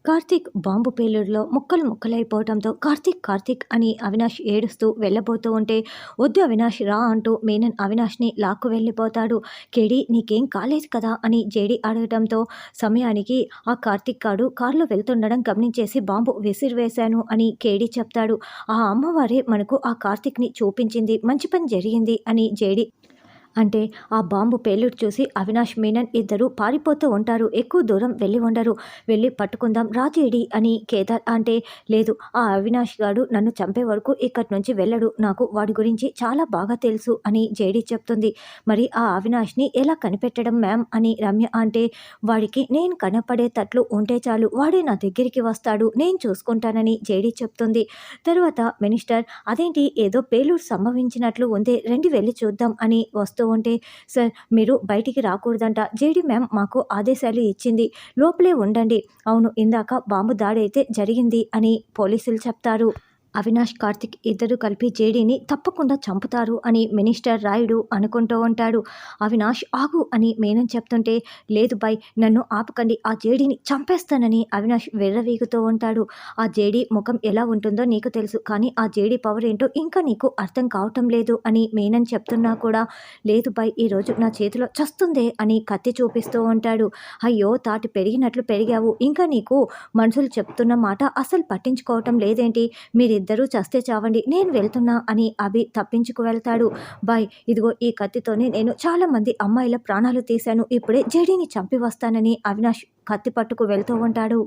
Karthik bomb పేలుడులో ముక్కలు ముక్కలైపోవడంతో కార్తీక్ కార్తీక్ అని అవినాష్ ఏడుస్తూ వెళ్ళబోతూ ఉంటే, వద్దు అవినాష్ రా అంటూ మీనన్ అవినాష్ని లాక్కు వెళ్ళిపోతాడు. కేడి నీకేం కాలేదు కదా అని జేడి అడగడంతో, సమయానికి ఆ కార్తీక్ గాడు కారులో వెళ్తుండడం గమనించేసి బాంబు విసిరివేశాను అని కేడి చెప్తాడు. ఆ అమ్మవారే మనకు ఆ కార్తీక్ని చూపించింది, మంచి పని జరిగింది అని జేడి అంటే ఆ బాంబు పేలుడు చూసి అవినాష్ మీనన్ ఇద్దరు పారిపోతూ ఉంటారు. ఎక్కువ దూరం వెళ్ళి ఉండరు. వెళ్ళి పట్టుకుందాం రాజేడి అని కేదార్ అంటే, లేదు ఆ అవినాష్ గాడు నన్ను చంపే వరకు ఇక్కడి నుంచి వెళ్ళడు, నాకు వాడి గురించి చాలా బాగా తెలుసు అని జేడి చెప్తుంది. మరి ఆ అవినాష్ని ఎలా కనిపెట్టడం మ్యామ్ అని రమ్య అంటే, వాడికి నేను కనపడేటట్లు ఉంటే చాలు, వాడే నా దగ్గరికి వస్తాడు, నేను చూసుకుంటానని జేడి చెప్తుంది. తర్వాత మినిస్టర్ అదేంటి ఏదో పేలుడు సంభవించినట్లు ఉంది, రండి వెళ్ళి చూద్దాం అని వస్తూ ఉంటే, సార్ మీరు బయటికి రాకూడదంట, జేడి మ్యామ్ మాకు ఆదేశాలు ఇచ్చింది, లోపలే ఉండండి. అవును ఇందాక బాంబు దాడి అయితే జరిగింది అని పోలీసులు చెప్తారు. అవినాష్ కార్తిక్ ఇద్దరు కలిపి జేడీని తప్పకుండా చంపుతారు అని మినిస్టర్ రాయుడు అనుకుంటూ ఉంటాడు. అవినాష్ ఆగు అని మీనన్ చెప్తుంటే, లేదు బాయ్ నన్ను ఆపకండి, ఆ జేడీని చంపేస్తానని అవినాష్ విర్రవీగుతూ ఉంటాడు. ఆ జేడీ ముఖం ఎలా ఉంటుందో నీకు తెలుసు, కానీ ఆ జేడీ పవర్ ఏంటో ఇంకా నీకు అర్థం కావటం లేదు అని మీనన్ చెప్తున్నా కూడా, లేదు బాయ్ ఈరోజు నా చేతిలో చస్తుందే అని కత్తి చూపిస్తూ ఉంటాడు. అయ్యో తాటి పెరిగినట్లు పెరిగావు, ఇంకా నీకు మనుషులు చెప్తున్న మాట అసలు పట్టించుకోవటం లేదేంటి, మీరిద్దరూ చస్తే చావండి, నేను వెళ్తున్నా అని అభి తప్పించుకు వెళ్తాడు. బాయ్ ఇదిగో ఈ కత్తితోనే నేను చాలా మంది అమ్మాయిల ప్రాణాలు తీశాను, ఇప్పుడే జేడీని చంపి వస్తానని అవినాష్ కత్తి పట్టుకు వెళ్తూ ఉంటాడు.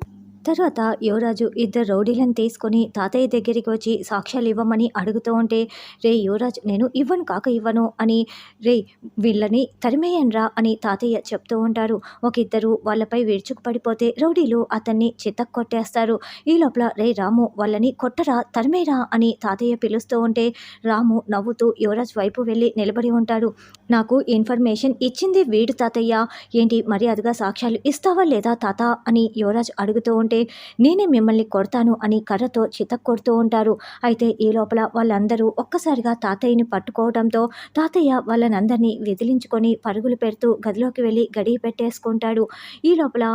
తర్వాత యువరాజు ఇద్దరు రౌడీలను తీసుకొని తాతయ్య దగ్గరికి వచ్చి సాక్ష్యాలు ఇవ్వమని అడుగుతూ ఉంటే, రే యువరాజ్ నేను ఇవ్వను అని, రే వీళ్ళని తరిమేయన్రా అని తాతయ్య చెప్తూ ఉంటారు. ఒక ఇద్దరు వాళ్ళపై విరుచుకుపడిపోతే రౌడీలు అతన్ని చితక్కొట్టేస్తారు. ఈ లోపల రే రాము వాళ్ళని కొట్టరా తరిమేరా అని తాతయ్య పిలుస్తూ ఉంటే, రాము నవ్వుతూ యువరాజ్ వైపు వెళ్ళి నిలబడి ఉంటాడు. నాకు ఇన్ఫర్మేషన్ ఇచ్చింది వీడు తాతయ్య, ఏంటి మర్యాదగా సాక్ష్యాలు ఇస్తావా లేదా తాత అని యువరాజ్ అడుగుతూ ఉంటే, నేనే మిమ్మల్ని కొడతాను అని కర్రతో చితక్కొడుతూ ఉంటారు. అయితే ఈ లోపల వాళ్ళందరూ ఒక్కసారిగా తాతయ్యని పట్టుకోవడంతో తాతయ్య వాళ్ళనందరినీ విదిలించుకొని పరుగులు పెడుతూ గదిలోకి వెళ్ళి గడియ పెట్టేసుకుంటాడు. ఈ లోపల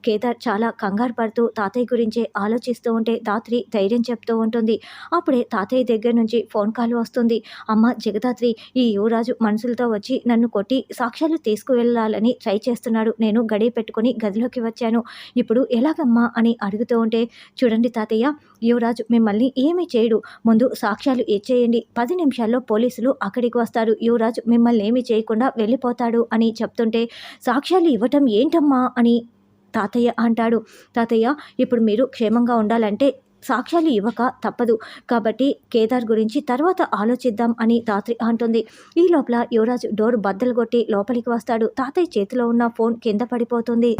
కేదార్ చాలా కంగారు పడుతూ తాతయ్య గురించే ఆలోచిస్తూ ఉంటే ధాత్రి ధైర్యం చెప్తూ ఉంటుంది. అప్పుడే తాతయ్య దగ్గర నుంచి ఫోన్ కాల్ వస్తుంది. అమ్మ జగదాత్రి, ఈ యువరాజు మనుషులతో వచ్చి నన్ను కొట్టి సాక్ష్యాలు తీసుకువెళ్ళాలని ట్రై చేస్తున్నాడు, నేను గడియ పెట్టుకుని గదిలోకి వచ్చాను, ఇప్పుడు ఎలాగమ్మా అని అడుగుతూ ఉంటే, చూడండి తాతయ్య యువరాజు మిమ్మల్ని ఏమీ చేయడు, ముందు సాక్ష్యాలు ఇచ్చేయండి, 10 నిమిషాల్లో పోలీసులు అక్కడికి వస్తారు, యువరాజు మిమ్మల్ని ఏమీ చేయకుండా వెళ్ళిపోతాడు అని చెప్తుంటే, సాక్ష్యాలు ఇవ్వటం ఏంటమ్మా అని తాతయ్య అంటాడు. తాతయ్య ఇప్పుడు మీరు క్షేమంగా ఉండాలంటే సాక్ష్యాలు ఇవ్వక తప్పదు, కాబట్టి కేదార్ గురించి తర్వాత ఆలోచిద్దాం అని ధాత్రి అంటుంది. ఈ లోపల యువరాజ్ డోర్ బద్దలు కొట్టి లోపలికి వస్తాడు. తాతయ్య చేతిలో ఉన్న ఫోన్ కింద పడిపోతుంది.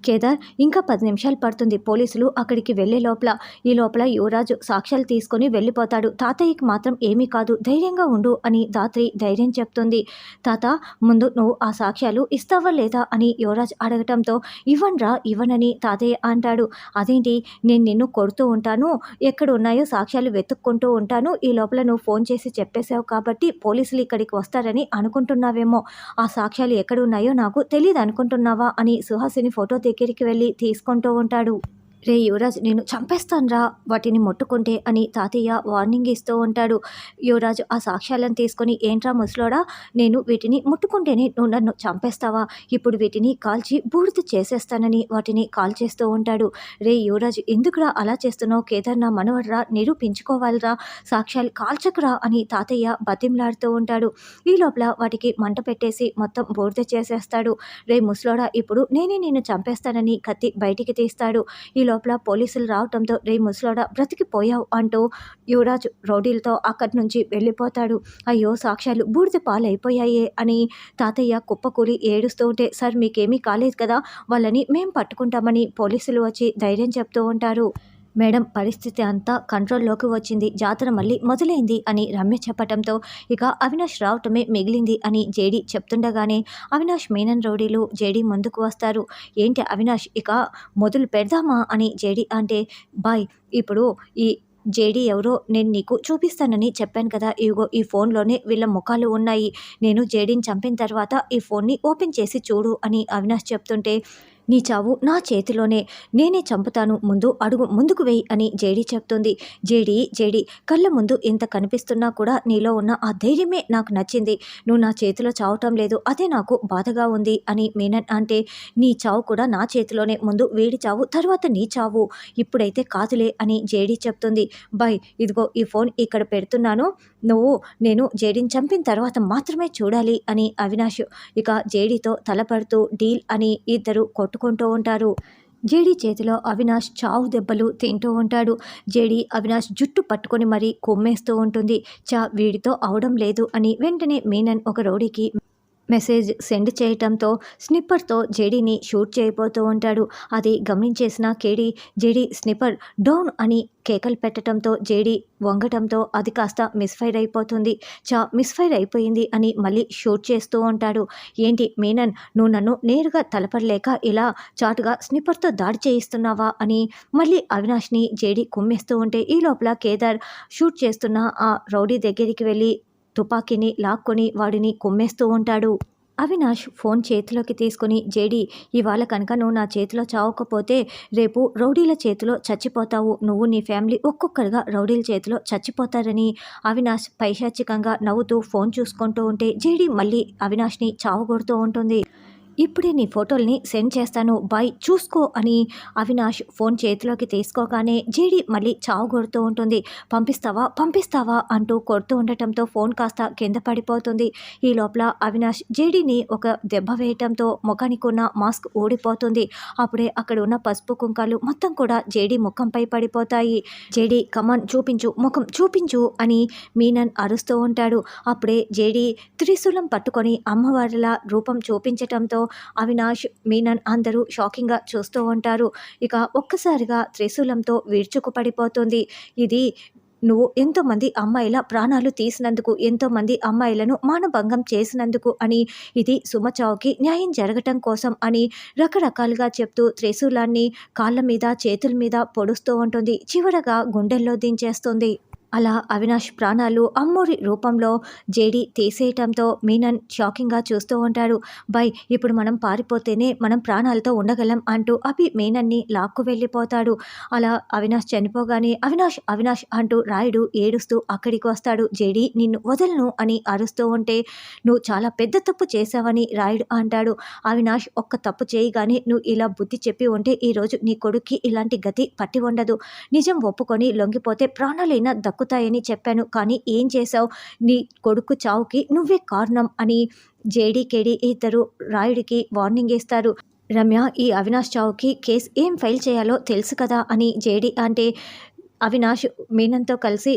కేదార్ ఇంకా 10 నిమిషాలు పడుతుంది, పోలీసులు అక్కడికి వెళ్ళే లోపల. ఈ లోపల యువరాజు సాక్ష్యాలు తీసుకొని వెళ్ళిపోతాడు, తాతయ్యకి మాత్రం ఏమీ కాదు, ధైర్యంగా ఉండు అని ధాత్రి ధైర్యం చెప్తుంది. తాత ముందు నువ్వు ఆ సాక్ష్యాలు ఇస్తావా లేదా అని యువరాజ్ అడగటంతో, ఇవ్వనని తాతయ్య అంటాడు. అదేంటి నేను నిన్ను కొడుతూ ఉంటాను, ఎక్కడ ఉన్నాయో సాక్ష్యాలు వెతుక్కుంటూ ఉంటాను, ఈ లోపల నువ్వు ఫోన్ చేసి చెప్పేశావు కాబట్టి పోలీసులు ఇక్కడికి వస్తారని అనుకుంటున్నావేమో, ఆ సాక్ష్యాలు ఎక్కడ ఉన్నాయో నాకు తెలియదు అనుకుంటున్నావా అని సుహాసిని ఫోటో దగ్గరికి వెళ్ళి తీసుకుంటూ ఉంటాడు. రే యువరాజ్ నేను చంపేస్తానురా వాటిని ముట్టుకుంటే అని తాతయ్య వార్నింగ్ ఇస్తూ ఉంటాడు. యువరాజు ఆ సాక్ష్యాలను తీసుకొని, ఏంట్రా ముసలోడా, నేను వీటిని ముట్టుకుంటేనే నువ్వు నన్ను చంపేస్తావా, ఇప్పుడు వీటిని కాల్చి బూడిద చేసేస్తానని వాటిని కాల్ చేస్తూ ఉంటాడు. రే యువరాజు ఎందుకురా అలా చేస్తున్నావు, కేదార్ నా మనవడ్రా, నిరూపించుకోవాలిరా, సాక్ష్యాలు కాల్చకురా అని తాతయ్య బతిమలాడుతూ ఉంటాడు. ఈ లోపల వాటికి మంట పెట్టేసి మొత్తం బూడిద చేసేస్తాడు. రే ముసలోడా ఇప్పుడు నేనే నిన్ను చంపేస్తానని కత్తి బయటికి తీస్తాడు. ఈ లోపల పోలీసులు రావడంతో, రే ముసలోడా బ్రతికిపోయావు అంటూ యువరాజు రౌడీలతో అక్కడి నుంచి వెళ్ళిపోతాడు. అయ్యో సాక్ష్యాలు బూడిద పాలైపోయాయే అని తాతయ్య కుప్పకూలి ఏడుస్తూ ఉంటే, సార్ మీకేమీ కాలేదు కదా, వాళ్ళని మేం పట్టుకుంటామని పోలీసులు వచ్చి ధైర్యం చెప్తూ ఉంటారు. మేడం పరిస్థితి అంతా కంట్రోల్లోకి వచ్చింది, జాతర మళ్ళీ మొదలైంది అని రమ్య చెప్పటంతో, ఇక అవినాష్ రావటమే మిగిలింది అని జేడి చెప్తుండగానే అవినాష్ మీనన్ రౌడీలు జేడి ముందుకు వస్తారు. ఏంటి అవినాష్ ఇక మొదలు పెడదామా అని జేడి అంటే, బాయ్ ఇప్పుడు ఈ జేడీ ఎవరో నేను నీకు చూపిస్తానని చెప్పాను కదా, ఇగో ఈ ఫోన్లోనే వీళ్ళ ముఖాలు ఉన్నాయి, నేను జేడీని చంపిన తర్వాత ఈ ఫోన్ని ఓపెన్ చేసి చూడు అని అవినాష్ చెప్తుంటే, నీ చావు నా చేతిలోనే. నేనే చంపుతాను. ముందు అడుగు ముందుకు వెయ్యి అని జేడీ చెప్తుంది. జేడీ కళ్ళ ముందు ఇంత కనిపిస్తున్నా కూడా నీలో ఉన్న ఆ ధైర్యమే నాకు నచ్చింది. నువ్వు నా చేతిలో చావటం లేదు. అదే నాకు బాధగా ఉంది అని మీనన్ అంటే, నీ చావు కూడా నా చేతిలోనే. ముందు వీడి చావు, తర్వాత నీ చావు. ఇప్పుడైతే కాదులే అని జేడీ చెప్తుంది. బాయ్, ఇదిగో ఈ ఫోన్ ఇక్కడ పెడుతున్నాను. నేను జేడీని చంపిన తర్వాత మాత్రమే చూడాలి అని అవినాష్ ఇక జేడీతో తలపడుతూ డీల్ అని ఇద్దరు కొట్టుకుంటూ ఉంటారు. జేడీ చేతిలో అవినాష్ చావు దెబ్బలు తింటూ ఉంటాడు. జేడీ అవినాష్ జుట్టు పట్టుకొని మరీ కొమ్మేస్తూ ఉంటుంది. వీడితో అవడం లేదు అని వెంటనే మీనన్ ఒక రౌడీకి మెసేజ్ సెండ్ చేయటంతో స్నిప్పర్తో జేడీని షూట్ చేయబోతూ ఉంటాడు. అది గమనించేసిన జేడీ స్నిప్పర్ డౌన్ అని కేకలు పెట్టడంతో జేడీ వంగటంతో అది కాస్త మిస్ఫైర్ అయిపోతుంది. మిస్ఫైర్ అయిపోయింది అని మళ్ళీ షూట్ చేస్తూ ఉంటాడు. ఏంటి మీనన్, నువ్వు నన్ను నేరుగా తలపడలేక ఇలా చాటుగా స్నిప్పర్తో దాడి చేయిస్తున్నావా అని మళ్ళీ అవినాష్ని జేడీ కుమ్మేస్తూ ఉంటే ఈ లోపల కేదార్ షూట్ చేస్తున్న ఆ రౌడీ దగ్గరికి వెళ్ళి తుపాకీని లాక్కొని వాడిని కుమ్మేస్తూ ఉంటాడు. అవినాష్ ఫోన్ చేతిలోకి తీసుకుని, జేడీ, ఇవాళ కనుక నువ్వు నా చేతిలో చావకపోతే రేపు రౌడీల చేతిలో చచ్చిపోతావు. నువ్వు నీ ఫ్యామిలీ ఒక్కొక్కరుగా రౌడీల చేతిలో చచ్చిపోతారని అవినాష్ పైశాచికంగా నవ్వుతూ ఫోన్ చూసుకుంటూ ఉంటే జేడీ మళ్ళీ అవినాష్ని చావగొడుతూ ఉంటుంది. ఇప్పుడే నీ ఫోటోల్ని సెండ్ చేస్తాను, బాయ్, చూసుకో అని అవినాష్ ఫోన్ చేతిలోకి తీసుకోగానే జేడీ మళ్ళీ చావు కొడుతూ ఉంటుంది. పంపిస్తావా అంటూ కొడుతూ ఉండటంతో ఫోన్ కాస్త కింద పడిపోతుంది. ఈ లోపల అవినాష్ జేడీని ఒక దెబ్బ వేయటంతో ముఖానికి ఉన్న మాస్క్ ఊడిపోతుంది. అప్పుడే అక్కడ ఉన్న పసుపు కుంకాలు మొత్తం కూడా జేడీ ముఖంపై పడిపోతాయి. జేడీ, కమాన్, ముఖం చూపించు అని మీనన్ అరుస్తూ ఉంటాడు. అప్పుడే జేడీ త్రిశూలం పట్టుకొని అమ్మవారిలా రూపం చూపించటంతో అవినాష్, మీనన్ అందరూ షాకింగ్గా చూస్తూ ఉంటారు. ఇక ఒక్కసారిగా త్రిశూలంతో విరుచుకు పడిపోతుంది. ఇది నువ్వు ఎంతోమంది అమ్మాయిల ప్రాణాలు తీసినందుకు, ఎంతోమంది అమ్మాయిలను మానభంగం చేసినందుకు అని, ఇది సుమచావుకి న్యాయం జరగటం కోసం అని రకరకాలుగా చెప్తూ త్రిశూలాన్ని కాళ్ళ మీద చేతుల మీద పొడుస్తూ ఉంటుంది. చివరగా గుండెల్లో దించేస్తుంది. అలా అవినాష్ ప్రాణాలు అమ్మోరి రూపంలో జేడీ తీసేయటంతో మీనన్ షాకింగ్గా చూస్తూ ఉంటాడు. బై, ఇప్పుడు మనం పారిపోతేనే మనం ప్రాణాలతో ఉండగలం అంటూ అభి మీనన్ని లాక్కు వెళ్ళిపోతాడు. అలా అవినాష్ చనిపోగానే అవినాష్ అంటూ రాయుడు ఏడుస్తూ అక్కడికి వస్తాడు. జేడీ, నిన్ను వదలను అని అరుస్తూ ఉంటే, నువ్వు చాలా పెద్ద తప్పు చేశావని రాయుడు అంటాడు. అవినాష్ ఒక్క తప్పు చేయగానే నువ్వు ఇలా బుద్ధి చెప్పి ఉంటే ఈరోజు నీ కొడుక్కి ఇలాంటి గతి పట్టి ఉండదు. నిజం ఒప్పుకొని లొంగిపోతే ప్రాణాలైనా దక్కుతాయని చెప్పాను, కానీ ఏం చేశావు? నీ కొడుకు చావుకి నువ్వే కారణం అని జేడీ ఇద్దరు రాయుడికి వార్నింగ్ ఇస్తారు. రమ్య, ఈ అవినాష్ చావుకి కేసు ఏం ఫైల్ చేయాలో తెలుసు కదా అని జేడీ అంటే, అవినాష్ మీనంతో కలిసి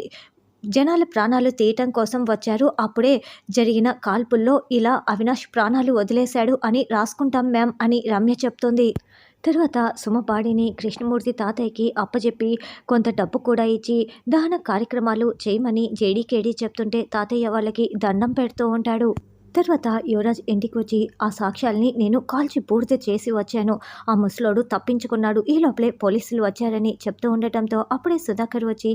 జనాల ప్రాణాలు తీయటం కోసం వచ్చారు. అప్పుడే జరిగిన కాల్పుల్లో ఇలా అవినాష్ ప్రాణాలు వదిలేశాడు అని రాసుకుంటాం మ్యామ్ అని రమ్య చెప్తుంది. తర్వాత సుమ బాడీని కృష్ణమూర్తి తాతయ్యకి అప్పచెప్పి కొంత డబ్బు కూడా ఇచ్చి దహన కార్యక్రమాలు చేయమని జేడీ చెప్తుంటే తాతయ్య వాళ్ళకి దండం పెడుతూ ఉంటాడు. తర్వాత యువరాజ్ ఇంటికి వచ్చి, ఆ సాక్ష్యాల్ని నేను కాల్చి పూర్తి చేసి వచ్చాను. ఆ ముసలోడు తప్పించుకున్నాడు. ఈ లోపలే పోలీసులు వచ్చారని చెప్తూ ఉండటంతో అప్పుడే సుధాకర్ వచ్చి,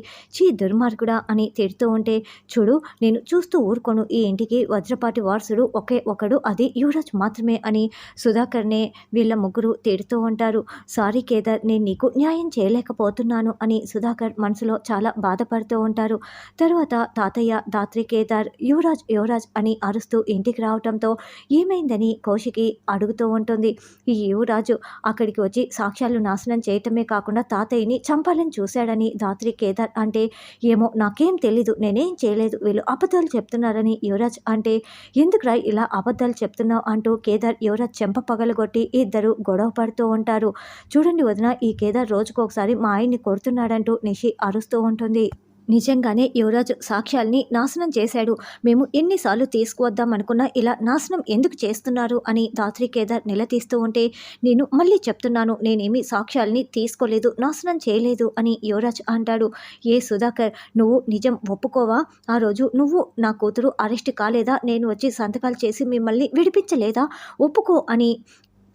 దుర్మార్గుడా అని తిడుతూ ఉంటే, చూడు, నేను చూస్తూ ఊరుకోను. ఈ ఇంటికి వజ్రపాటి వారసుడు ఒకే ఒకడు, అది యువరాజ్ మాత్రమే అని సుధాకర్నే వీళ్ళ ముగ్గురు తిడుతూ ఉంటారు. సారీ కేదార్, నేను నీకు న్యాయం చేయలేకపోతున్నాను అని సుధాకర్ మనసులో చాలా బాధపడుతూ ఉంటారు. తర్వాత తాతయ్య, దాత్రి, కేదార్ యువరాజ్ అని అరుస్తూ ఇంటికి రావటంతో ఏమైందని కౌశికి అడుగుతూ ఉంటుంది. ఈ యువరాజు అక్కడికి వచ్చి సాక్ష్యాలు నాశనం చేయటమే కాకుండా తాతయ్యని చంపాలని చూశాడని దాత్రి కేదార్ అంటే, ఏమో నాకేం తెలీదు, నేనేం చేయలేదు, వీళ్ళు అబద్ధాలు చెప్తున్నారని యువరాజ్ అంటే, ఎందుకురా ఇలా అబద్ధాలు చెప్తున్నావు అంటూ కేదార్ యువరాజ్ చెంప పగలగొట్టి ఇద్దరు గొడవ పడుతూ ఉంటారు. చూడండి వదిన, ఈ కేదార్ రోజుకొకసారి మా ఆయన్ని కొడుతున్నాడంటూ నిషి అరుస్తూ ఉంటుంది. నిజంగానే యువరాజు సాక్ష్యాల్ని నాశనం చేశాడు. మేము ఎన్నిసార్లు తీసుకువద్దాం అనుకున్నా ఇలా నాశనం ఎందుకు చేస్తున్నారు అని దాత్రి కేదార్ నిలదీస్తూ ఉంటే, నేను మళ్ళీ చెప్తున్నాను, నేనేమి సాక్ష్యాల్ని తీసుకోలేదు, నాశనం చేయలేదు అని యువరాజ్ అంటాడు. ఏ సుధాకర్, నువ్వు నిజం ఒప్పుకోవా? ఆ రోజు నువ్వు నా కూతురు అరెస్ట్ కాలేదా? నేను వచ్చి సంతకాలు చేసి మిమ్మల్ని విడిపించలేదా? ఒప్పుకో అని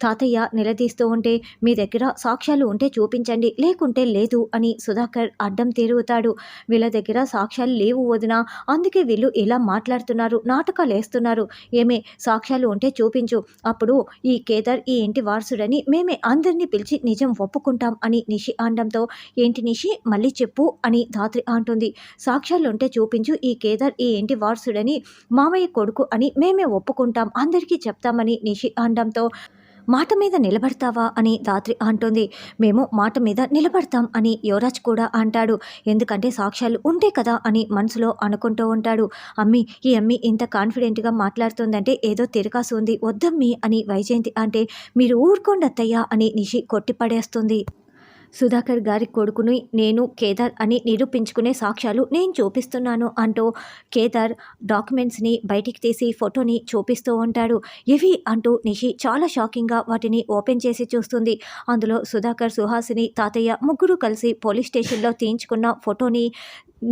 తాతయ్య నిలదీస్తూ ఉంటే, మీ దగ్గర సాక్ష్యాలు ఉంటే చూపించండి, లేకుంటే లేదు అని సుధాకర్ అడ్డం తిరుగుతాడు. వీళ్ళ దగ్గర సాక్ష్యాలు లేవు వదినా, అందుకే వీళ్ళు ఇలా మాట్లాడుతున్నారు, నాటకాలేస్తున్నారు. ఏమే సాక్ష్యాలు ఉంటే చూపించు, అప్పుడు ఈ కేదార్ ఈ ఇంటి వారసుడని మేమే అందరినీ పిలిచి నిజం ఒప్పుకుంటాం అని నిషి అనడంతో, ఏంటి నిషి మళ్ళీ చెప్పు అని ధాత్రి అంటుంది. సాక్ష్యాలుంటే చూపించు, ఈ కేదార్ ఈ ఇంటి వారసుడని, మామయ్య కొడుకు అని మేమే ఒప్పుకుంటాం, అందరికీ చెప్తామని నిషి అనడంతో, మాట మీద నిలబడతావా అని ధాత్రి అంటుంది. మేము మాట మీద నిలబడతాం అని యువరాజ్ కూడా అంటాడు. ఎందుకంటే సాక్ష్యాలు ఉంటే కదా అని మనసులో అనుకుంటూ ఉంటాడు. ఈ అమ్మి ఇంత కాన్ఫిడెంట్గా మాట్లాడుతుందంటే ఏదో తిరకాసు ఉంది, వద్దమ్మి అని వైజయంతి అంటే, మీరు ఊరుకోండి అత్తయ్య అని నిషి కొట్టిపడేస్తుంది. సుధాకర్ గారి కొడుకుని నేను కేదార్ అని నిరూపించుకునే సాక్ష్యాలు నేను చూపిస్తున్నాను అంటూ కేదార్ డాక్యుమెంట్స్ని బయటికి తీసి ఫోటోని చూపిస్తూ ఉంటాడు. ఇవి అంటూ నిషి చాలా షాకింగ్గా వాటిని ఓపెన్ చేసి చూస్తుంది. అందులో సుధాకర్, సుహాసిని, తాతయ్య ముగ్గురు కలిసి పోలీస్ స్టేషన్లో తీయించుకున్న ఫోటోని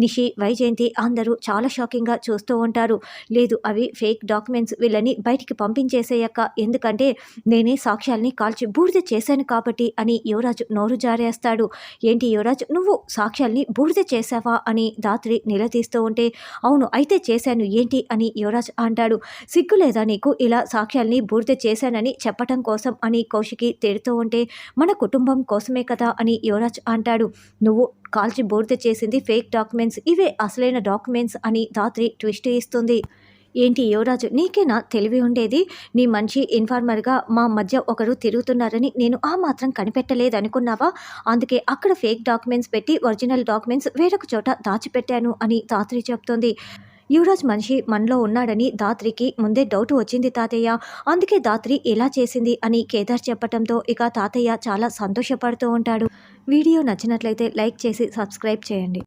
నిషి, వైజయంతి అందరూ చాలా షాకింగ్గా చూస్తూ ఉంటారు. లేదు, అవి ఫేక్ డాక్యుమెంట్స్, వీళ్ళని బయటికి పంపించేసేయక్క, ఎందుకంటే నేనే సాక్ష్యాల్ని కాల్చి బూడిద చేశాను కాబట్టి అని యువరాజు నోరు జారేస్తాడు. ఏంటి యువరాజ్, నువ్వు సాక్ష్యాల్ని బూడిద చేశావా అని ధాత్రి నిలదీస్తూ ఉంటే, అవును అయితే చేశాను ఏంటి అని యువరాజ్ అంటాడు. సిగ్గు లేదా నీకు ఇలా సాక్ష్యాల్ని బూడిద చేశానని చెప్పటం కోసం అని కౌశికి తిడుతూ ఉంటే, మన కుటుంబం కోసమే కదా అని యువరాజ్ అంటాడు. నువ్వు కాల్చి బూడిద చేసింది ఫేక్ డాక్యుమెంట్స్, ఇవే అసలైన డాక్యుమెంట్స్ అని ధాత్రి ట్విస్ట్ ఇస్తుంది. ఏంటి యువరాజు, నీకేనా తెలివి ఉండేది? నీ మనిషి ఇన్ఫార్మర్గా మా మధ్య ఒకరు తిరుగుతున్నారని నేను ఆ మాత్రం కనిపెట్టలేదనుకున్నావా? అందుకే అక్కడ ఫేక్ డాక్యుమెంట్స్ పెట్టి ఒరిజినల్ డాక్యుమెంట్స్ వేరొక చోట దాచిపెట్టాను అని ధాత్రి చెప్తుంది. యువరాజ్ మనిషి మనలో ఉన్నాడని ధాత్రికి ముందే డౌట్ వచ్చింది తాతయ్య, అందుకే ధాత్రి ఇలా చేసింది అని కేదార్ చెప్పడంతో ఇక తాతయ్య చాలా సంతోషపడుతూ ఉంటాడు. వీడియో నచ్చినట్లయితే లైక్ చేసి సబ్స్క్రైబ్ చేయండి.